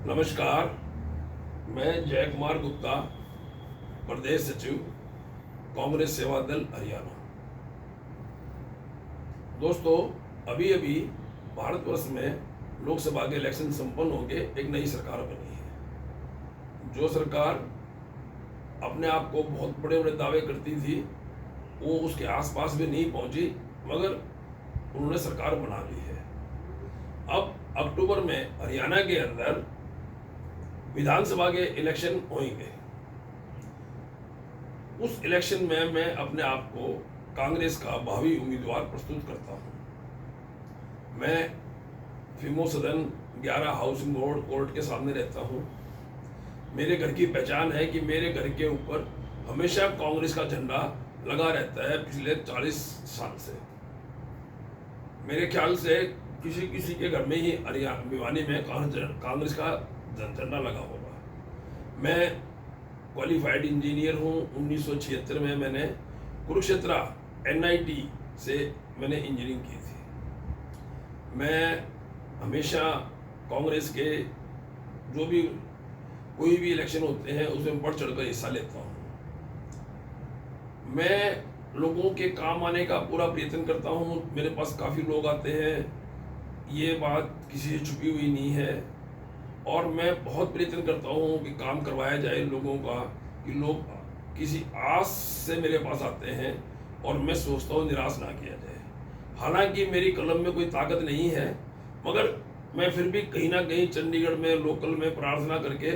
नमस्कार। मैं जय कुमार गुप्ता, प्रदेश सचिव, कांग्रेस सेवा दल हरियाणा। दोस्तों, अभी अभी भारतवर्ष में लोकसभा के इलेक्शन संपन्न होकर एक नई सरकार बनी है। जो सरकार अपने आप को बहुत बड़े बड़े दावे करती थी, वो उसके आसपास भी नहीं पहुंची, मगर उन्होंने सरकार बना ली है। अब अक्टूबर में हरियाणा के अंदर विधानसभा के इलेक्शन होंगे। उस इलेक्शन में मैं अपने आप को कांग्रेस का भावी उम्मीदवार प्रस्तुत करता हूं। मैं फिमो सदन 11 हाउसिंग रोड कोर्ट के सामने रहता हूं। मेरे घर की पहचान है कि मेरे घर के ऊपर हमेशा कांग्रेस का झंडा लगा रहता है पिछले 40 साल से। मेरे ख्याल से किसी किसी के घर में ही हरियाणा भिवानी में कांग्रेस का झंडा लगा होगा। मैं क्वालिफाइड इंजीनियर हूँ। 1976 में मैंने कुरुक्षेत्र NIT से मैंने इंजीनियरिंग की थी। मैं हमेशा कांग्रेस के जो भी कोई भी इलेक्शन होते हैं उसमें बढ़ चढ़कर हिस्सा लेता हूँ। मैं लोगों के काम आने का पूरा प्रयत्न करता हूँ। मेरे पास काफ़ी लोग आते हैं, ये बात किसी से छुपी हुई नहीं है। और मैं बहुत प्रयत्न करता हूँ कि काम करवाया जाए लोगों का, कि लोग किसी आस से मेरे पास आते हैं और मैं सोचता हूँ निराश ना किया जाए। हालांकि मेरी कलम में कोई ताकत नहीं है, मगर मैं फिर भी कहीं ना कहीं चंडीगढ़ में लोकल में प्रार्थना करके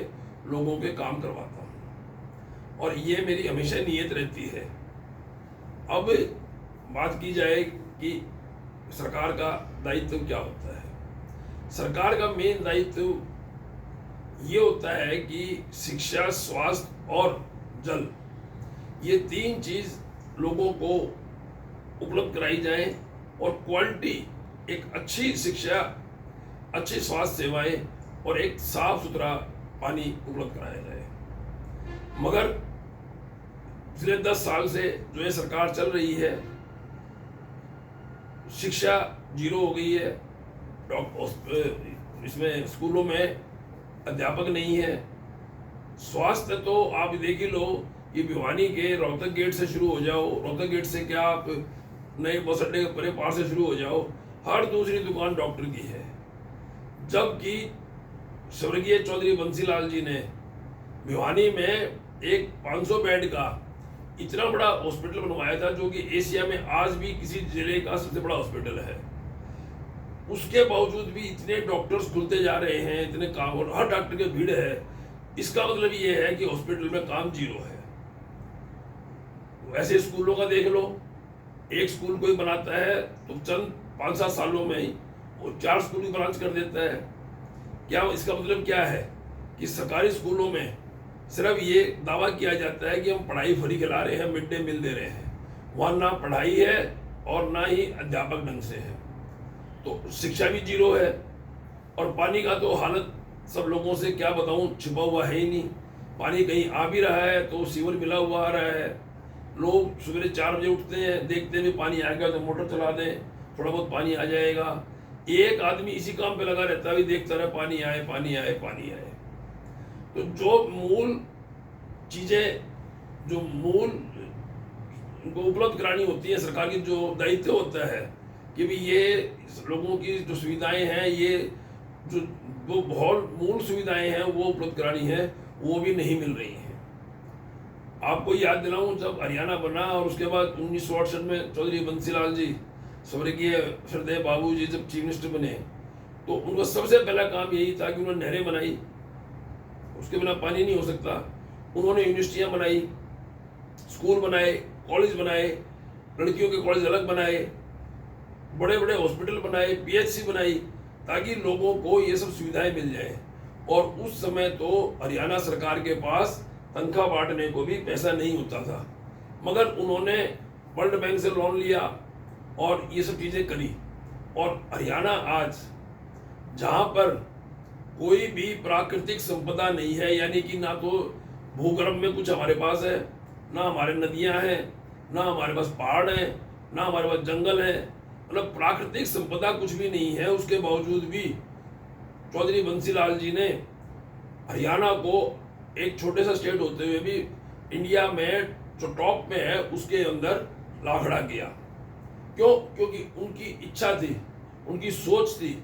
लोगों के काम करवाता हूँ, और ये मेरी हमेशा नीयत रहती है। अब बात की जाए कि सरकार का दायित्व क्या होता है। सरकार का मेन दायित्व ये होता है कि शिक्षा, स्वास्थ्य और जल, ये 3 चीज लोगों को उपलब्ध कराई जाए, और क्वालिटी, एक अच्छी शिक्षा, अच्छी स्वास्थ्य सेवाएं और एक साफ सुथरा पानी उपलब्ध कराया जाए। मगर पिछले 10 साल से जो ये सरकार चल रही है, शिक्षा जीरो हो गई है। इसमें स्कूलों में अध्यापक नहीं है। स्वास्थ्य तो आप देख ही लो कि भिवानी के रोहतक गेट से शुरू हो जाओ, रोहतक गेट से क्या आप नए बस अड्डे के परे पार से शुरू हो जाओ, हर दूसरी दुकान डॉक्टर की है। जबकि स्वर्गीय चौधरी बंसीलाल जी ने भिवानी में एक 500 बेड का इतना बड़ा हॉस्पिटल बनवाया था, जो कि एशिया में आज भी किसी जिले का सबसे बड़ा हॉस्पिटल है। उसके बावजूद भी इतने डॉक्टर्स खुलते जा रहे हैं, इतने काम, और हर डॉक्टर की भीड़ है। इसका मतलब ये है कि हॉस्पिटल में काम जीरो है। वैसे स्कूलों का देख लो, एक स्कूल कोई बनाता है तो चंद 5-7 सालों में ही वो 4 स्कूल की ब्रांच कर देता है। क्या इसका मतलब क्या है कि सरकारी स्कूलों में सिर्फ ये दावा किया जाता है कि हम पढ़ाई फ्री खिला रहे हैं, मिड डे मील दे रहे हैं। वहाँ ना पढ़ाई है और ना ही अध्यापक ढंग से है, तो शिक्षा भी जीरो है। और पानी का तो हालत सब लोगों से क्या बताऊं, छिपा हुआ है ही नहीं। पानी कहीं आ भी रहा है तो सीवर मिला हुआ आ रहा है। लोग सवेरे 4 बजे उठते हैं, देखते हैं पानी आएगा तो मोटर चला दें, थोड़ा बहुत पानी आ जाएगा। एक आदमी इसी काम पे लगा रहता है, देखता रहे पानी आए पानी आए पानी आए। तो जो मूल चीजें, जो मूल उनको उपलब्ध करानी होती है, सरकार की जो दायित्व होता है कि भी ये लोगों की जो सुविधाएं हैं, ये जो बहुत मूल सुविधाएं हैं वो उपलब्ध करानी है, वो भी नहीं मिल रही हैं। आपको याद दिलाऊं, जब हरियाणा बना और उसके बाद 1968 में चौधरी बंसीलाल जी, स्वर्गीय श्रद्धेय बाबू जी जब चीफ मिनिस्टर बने, तो उनका सबसे पहला काम यही था कि उन्होंने नहरें बनाई। उसके बिना पानी नहीं हो सकता। उन्होंने यूनिवर्सिटियां बनाई, स्कूल बनाए, कॉलेज बनाए, लड़कियों के कॉलेज अलग बनाए, बड़े बड़े हॉस्पिटल बनाए, PHC बनाई, ताकि लोगों को ये सब सुविधाएं मिल जाए। और उस समय तो हरियाणा सरकार के पास तनख्वाह बांटने को भी पैसा नहीं होता था, मगर उन्होंने वर्ल्ड बैंक से लोन लिया और ये सब चीजें करी। और हरियाणा आज, जहां पर कोई भी प्राकृतिक संपदा नहीं है, यानी कि ना तो भूगर्भ में कुछ हमारे पास है, ना हमारे नदियां हैं, ना हमारे पास पहाड़ हैं, ना हमारे पास जंगल है, मतलब प्राकृतिक संपदा कुछ भी नहीं है। उसके बावजूद भी चौधरी बंसीलाल जी ने हरियाणा को एक छोटे सा स्टेट होते हुए भी इंडिया में जो टॉप में है उसके अंदर ला खड़ा किया। क्यों? क्योंकि उनकी इच्छा थी, उनकी सोच थी,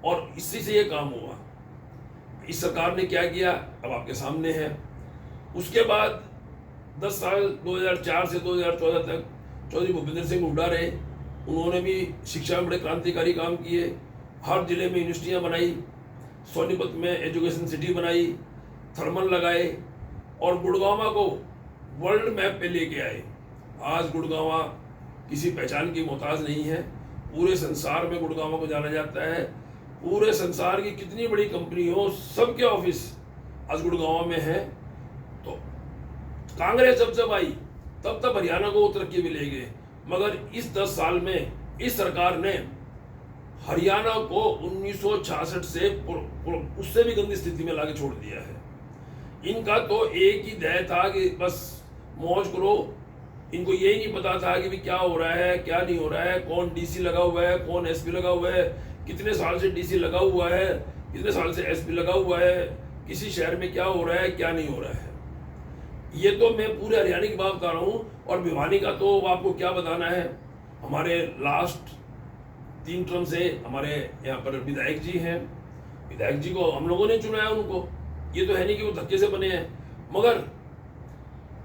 और इसी से ये काम हुआ। इस सरकार ने क्या किया अब आपके सामने है। उसके बाद 10 साल 2004 से 2014 तक चौधरी भूपेंद्र सिंह हुड्डा रहे। उन्होंने भी शिक्षा में बड़े क्रांतिकारी काम किए। हर जिले में यूनिवर्सिटियाँ बनाई, सोनीपत में एजुकेशन सिटी बनाई, थर्मल लगाए, और गुड़गांव को वर्ल्ड मैप पे लेके आए। आज गुड़गांव किसी पहचान की मोहताज नहीं है, पूरे संसार में गुड़गांव को जाना जाता है। पूरे संसार की कितनी बड़ी कंपनी हो, सबके ऑफिस आज गुड़गांव में है। तो कांग्रेस जब आई तब हरियाणा को तरक्की भी ले गए, मगर इस 10 साल में इस सरकार ने हरियाणा को 1966 से उससे भी गंदी स्थिति में लाके छोड़ दिया है। इनका तो एक ही ध्येय था कि बस मौज करो। इनको यही नहीं पता था कि भी क्या हो रहा है, क्या नहीं हो रहा है, कौन डीसी लगा हुआ है, कौन एसपी लगा हुआ है, कितने साल से डीसी लगा हुआ है, कितने साल से एसपी लगा हुआ है, किसी शहर में क्या हो रहा है, क्या नहीं हो रहा है। ये तो मैं पूरे हरियाणा की बात बता रहा हूँ। और भिवानी का तो आपको क्या बताना है। हमारे लास्ट 3 टर्म से हमारे यहाँ पर विधायक जी हैं। विधायक जी को हम लोगों ने चुना है उनको, ये तो है नहीं कि वो धक्के से बने हैं। मगर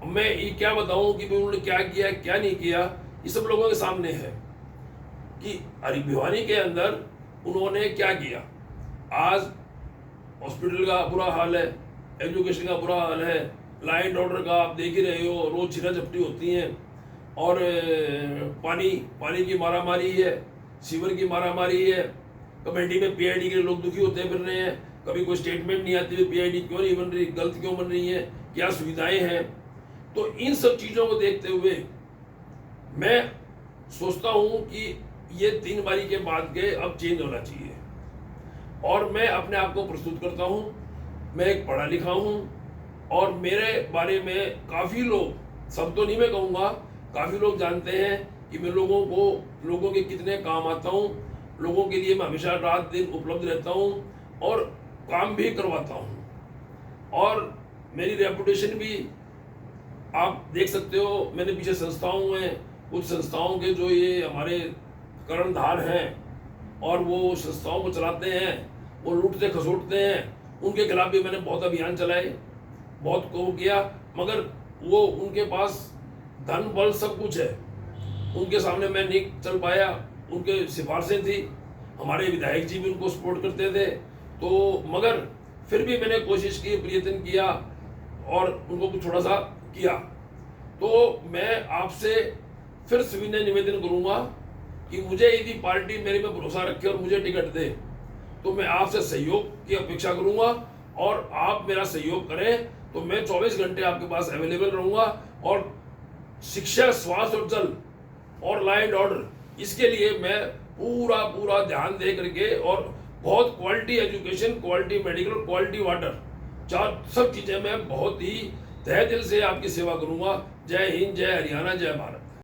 मैं ये क्या बताऊं कि उन्होंने क्या किया क्या नहीं किया, ये सब लोगों के सामने है कि भिवानी के अंदर उन्होंने क्या किया। आज हॉस्पिटल का बुरा हाल है, एजुकेशन का बुरा हाल है, लॉ एंड ऑर्डर का आप देख ही रहे हो, रोज झीना झपटी होती हैं, और पानी की मारामारी है, सीवर की मारामारी है। कमेटी में पीआईडी के लोग दुखी होते फिर रहे हैं, कभी कोई स्टेटमेंट नहीं आती, पीआईडी क्यों नहीं बन रही, गलत क्यों बन रही है, क्या सुविधाएं हैं। तो इन सब चीज़ों को देखते हुए मैं सोचता हूं कि ये 3 बारी के बाद के अब चेंज होना चाहिए। और मैं अपने आप को प्रस्तुत करता हूं, मैं एक पढ़ा लिखा हूं, और मेरे बारे में काफ़ी लोग, सब तो नहीं मैं कहूँगा, काफ़ी लोग जानते हैं कि मैं लोगों के कितने काम आता हूँ। लोगों के लिए मैं हमेशा रात दिन उपलब्ध रहता हूँ और काम भी करवाता हूँ। और मेरी रेपुटेशन भी आप देख सकते हो। मैंने पीछे संस्थाओं में, कुछ संस्थाओं के जो ये हमारे कर्णधार हैं और वो संस्थाओं को चलाते हैं, वो लूटते खसोटते हैं, उनके खिलाफ भी मैंने बहुत अभियान चलाए, बहुत को किया। मगर वो उनके पास धन बल सब कुछ है, उनके सामने मैं नहीं चल पाया। उनके सिफारिशें थी, हमारे विधायक जी भी उनको सपोर्ट करते थे। तो मगर फिर भी मैंने कोशिश की, प्रयत्न किया और उनको कुछ थोड़ा सा किया। तो मैं आपसे फिर सविनय निवेदन करूंगा कि मुझे यदि पार्टी मेरे पे भरोसा रखे और मुझे टिकट दे तो मैं आपसे सहयोग की अपेक्षा करूंगा, और आप मेरा सहयोग करें तो मैं 24 घंटे आपके पास अवेलेबल रहूंगा। और शिक्षा, स्वास्थ्य और जल और लॉ एंड ऑर्डर, इसके लिए मैं पूरा ध्यान दे करके, और बहुत quality education, quality medical, quality water, सब चीजें मैं बहुत ही तहे दिल से आपकी सेवा करूंगा। जय हिंद, जय हरियाणा, जय भारत।